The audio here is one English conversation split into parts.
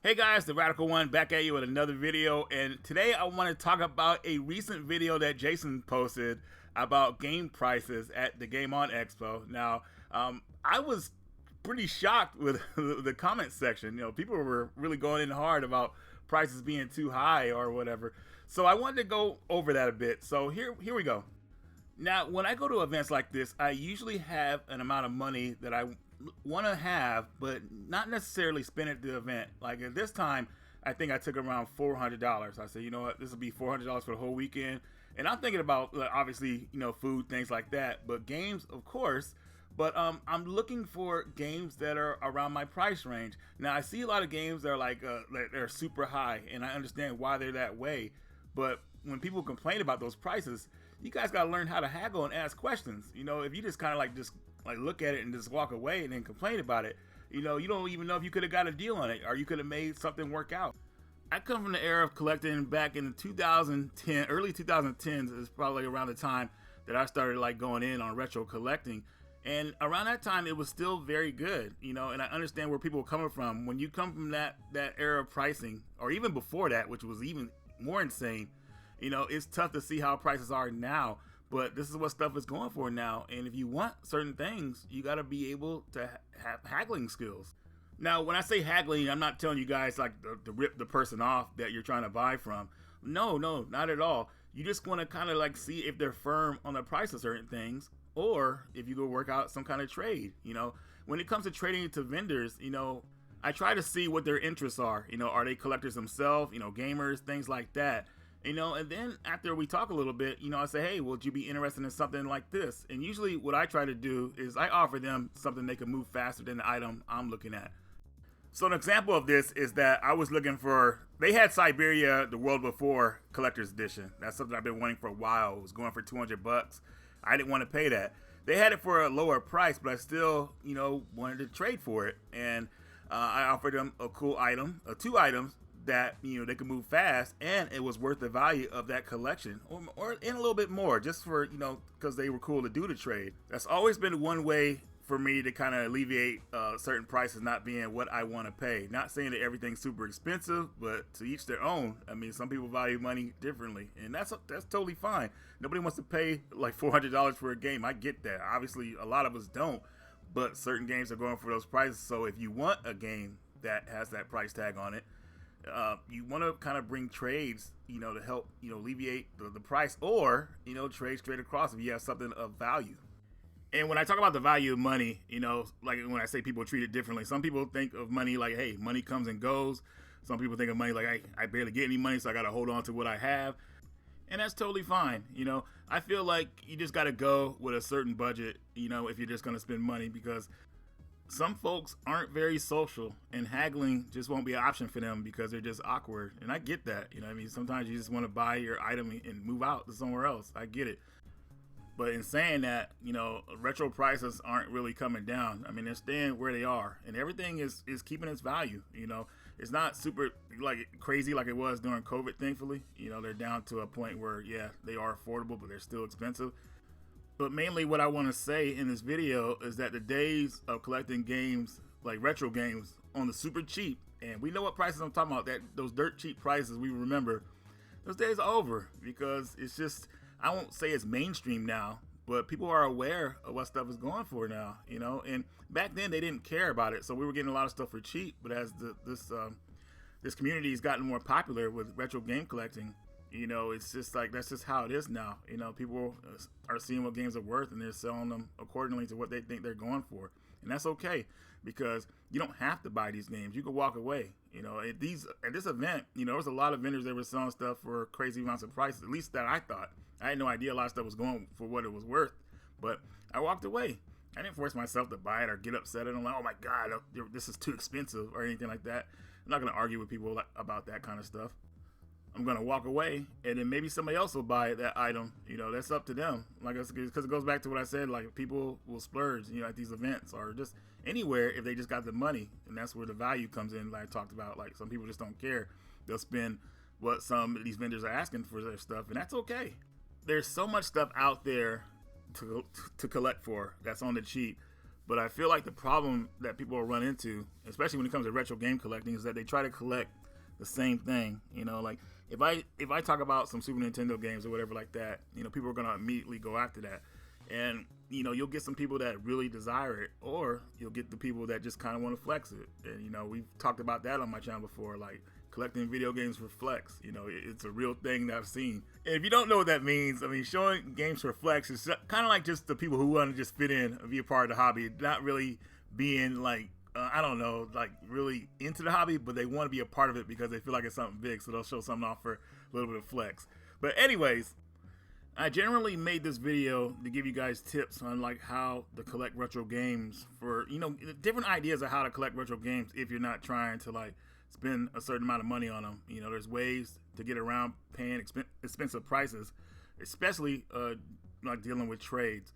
Hey guys, the Radical One back at you with another video, and today I want to talk about a recent video that Jason posted about game prices at the Game On Expo. Now, I was pretty shocked with the comment section. You know, people were really going in hard about prices being too high or whatever. So I wanted to go over that a bit. So here we go. Now, when I go to events like this, I usually have an amount of money that I want to have, but not necessarily spend at the event. Like at this time, I think I took around $400. I said, you know what, this will be $400 for the whole weekend. And I'm thinking about obviously, you know, food, things like that, but games, of course. But I'm looking for games that are around my price range. Now, I see a lot of games that are like they're super high, and I understand why they're that way. But when people complain about those prices, you guys got to learn how to haggle and ask questions. You know, if you just kind of like look at it and just walk away and then complain about it, you know, you don't even know if you could have got a deal on it or you could have made something work out. I come from the era of collecting back in 2010, early 2010s is probably around the time that I started like going in on retro collecting. And around that time, it was still very good, you know, and I understand where people are coming from. When you come from that era of pricing, or even before that, which was even more insane, you know, it's tough to see how prices are now, but this is what stuff is going for now. And if you want certain things, you got to be able to have haggling skills. Now, when I say haggling, I'm not telling you guys like to rip the person off that you're trying to buy from. No, not at all. You just want to kind of like see if they're firm on the price of certain things, or if you go work out some kind of trade. You know, when it comes to trading to vendors, you know, I try to see what their interests are. You know, are they collectors themselves, you know, gamers, things like that. You know, and then after we talk a little bit, you know, I say, hey, would you be interested in something like this? And usually what I try to do is I offer them something they can move faster than the item I'm looking at. So an example of this is that I was looking for, they had Siberia The World Before Collector's Edition. That's something I've been wanting for a while. It was going for $200. I didn't want to pay that. They had it for a lower price, but I still, you know, wanted to trade for it. And I offered them a cool item, two items, that, you know, they could move fast, and it was worth the value of that collection, or in a little bit more, just for, you know, because they were cool to do the trade. That's always been one way for me to kind of alleviate certain prices not being what I want to pay. Not saying that everything's super expensive, but to each their own. I mean, some people value money differently, and that's totally fine. Nobody wants to pay like $400 for a game. I get that. Obviously, a lot of us don't, but certain games are going for those prices. So if you want a game that has that price tag on it, you want to kind of bring trades, you know, to help, you know, alleviate the price, or, you know, trade straight across if you have something of value. And when I talk about the value of money, you know, like when I say people treat it differently, some people think of money like, hey, money comes and goes. Some people think of money like, hey, I barely get any money, so I got to hold on to what I have. And that's totally fine. You know, I feel like you just got to go with a certain budget, you know, if you're just going to spend money, because some folks aren't very social, and haggling just won't be an option for them because they're just awkward. And I get that. You know what I mean? Sometimes you just want to buy your item and move out to somewhere else. I get it. But in saying that, you know, retro prices aren't really coming down. I mean, they're staying where they are, and everything is keeping its value. You know, it's not super like crazy like it was during COVID, thankfully. You know, they're down to a point where, yeah, they are affordable, but they're still expensive. But mainly what I want to say in this video is that the days of collecting games, like retro games, on the super cheap, and we know what prices I'm talking about, that those dirt cheap prices we remember, those days are over, because it's just, I won't say it's mainstream now, but people are aware of what stuff is going for now, you know. And back then they didn't care about it, so we were getting a lot of stuff for cheap. But as this community has gotten more popular with retro game collecting, you know, it's just like, that's just how it is now. You know, people are seeing what games are worth, and they're selling them accordingly to what they think they're going for. And that's okay, because you don't have to buy these games. You can walk away. You know, at this event, you know, there was a lot of vendors that were selling stuff for crazy amounts of prices, at least that I thought. I had no idea a lot of stuff was going for what it was worth, but I walked away. I didn't force myself to buy it or get upset at them like, oh my God, this is too expensive or anything like that. I'm not going to argue with people about that kind of stuff. I'm going to walk away, and then maybe somebody else will buy that item. You know, that's up to them. Like, because it goes back to what I said, like, people will splurge, you know, at these events or just anywhere if they just got the money. And that's where the value comes in, like I talked about. Like, some people just don't care. They'll spend what some of these vendors are asking for their stuff, and that's okay. There's so much stuff out there to collect for that's on the cheap. But I feel like the problem that people will run into, especially when it comes to retro game collecting, is that they try to collect the same thing. You know, like if I talk about some Super Nintendo games or whatever like that, you know, people are gonna immediately go after that. And you know, you'll get some people that really desire it, or you'll get the people that just kind of want to flex it. And you know, we've talked about that on my channel before, like collecting video games for flex. You know, it's a real thing that I've seen. And if you don't know what that means, I mean, showing games for flex is kind of like just the people who want to just fit in and be a part of the hobby, not really being like, I don't know, like really into the hobby, but they want to be a part of it because they feel like it's something big, so they'll show something off for a little bit of flex. But anyways, I generally made this video to give you guys tips on like how to collect retro games for, you know, different ideas of how to collect retro games if you're not trying to like spend a certain amount of money on them. You know, there's ways to get around paying expensive prices, especially like dealing with trades.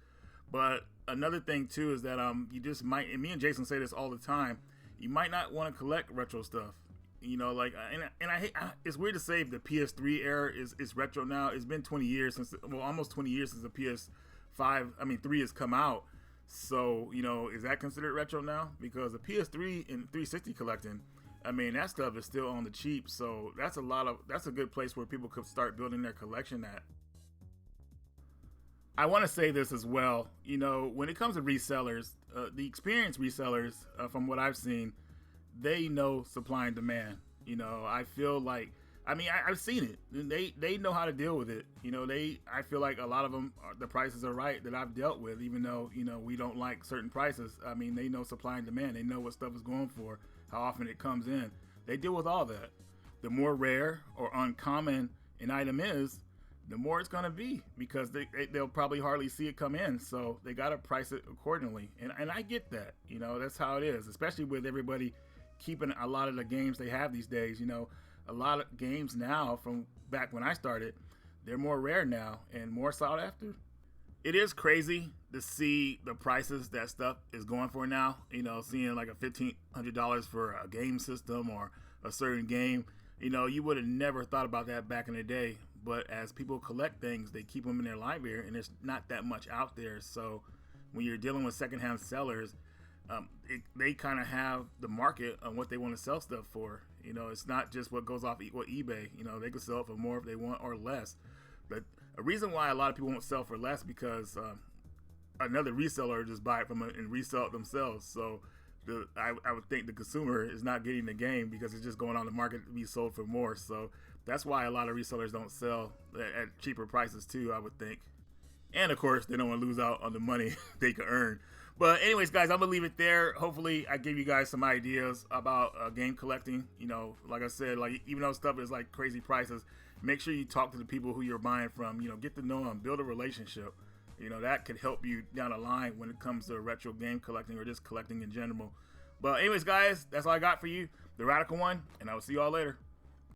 But another thing too is that you just might, and me and Jason say this all the time, you might not want to collect retro stuff. You know, like, and I hate, it's weird to say the PS3 era is retro now. It's been 20 years since, well, almost 20 years since the PS5, 3 has come out. So, you know, is that considered retro now? Because the PS3 and 360 collecting, I mean, that stuff is still on the cheap. So that's a good place where people could start building their collection at. I want to say this as well. You know, when it comes to resellers, the experienced resellers, from what I've seen, they know supply and demand. You know, I feel like, I mean, I've seen it. They know how to deal with it. You know, I feel like a lot of them, the prices are right that I've dealt with, even though, you know, we don't like certain prices. I mean, they know supply and demand. They know what stuff is going for, how often it comes in. They deal with all that. The more rare or uncommon an item is, the more it's going to be, because they'll probably hardly see it come in. So they got to price it accordingly. And I get that. You know, that's how it is, especially with everybody keeping a lot of the games they have these days. You know, a lot of games now from back when I started, they're more rare now and more sought after. It is crazy to see the prices that stuff is going for now. You know, seeing like a $1,500 for a game system or a certain game. You know, you would have never thought about that back in the day. But as people collect things, they keep them in their library, and there's not that much out there. So when you're dealing with secondhand sellers, they kind of have the market on what they want to sell stuff for. You know, it's not just what goes off what eBay. You know, they could sell it for more if they want or less. But a reason why a lot of people won't sell for less because another reseller will just buy it from it and resell it themselves. So I would think the consumer is not getting the game because it's just going on the market to be sold for more. So that's why a lot of resellers don't sell at cheaper prices too, I would think. And of course, they don't want to lose out on the money they could earn. But anyways, guys, I'm going to leave it there. Hopefully, I gave you guys some ideas about game collecting. You know, like I said, like even though stuff is like crazy prices, make sure you talk to the people who you're buying from. You know, get to know them, build a relationship. You know, that could help you down the line when it comes to retro game collecting or just collecting in general. But anyways, guys, that's all I got for you, the Radical One, and I will see you all later.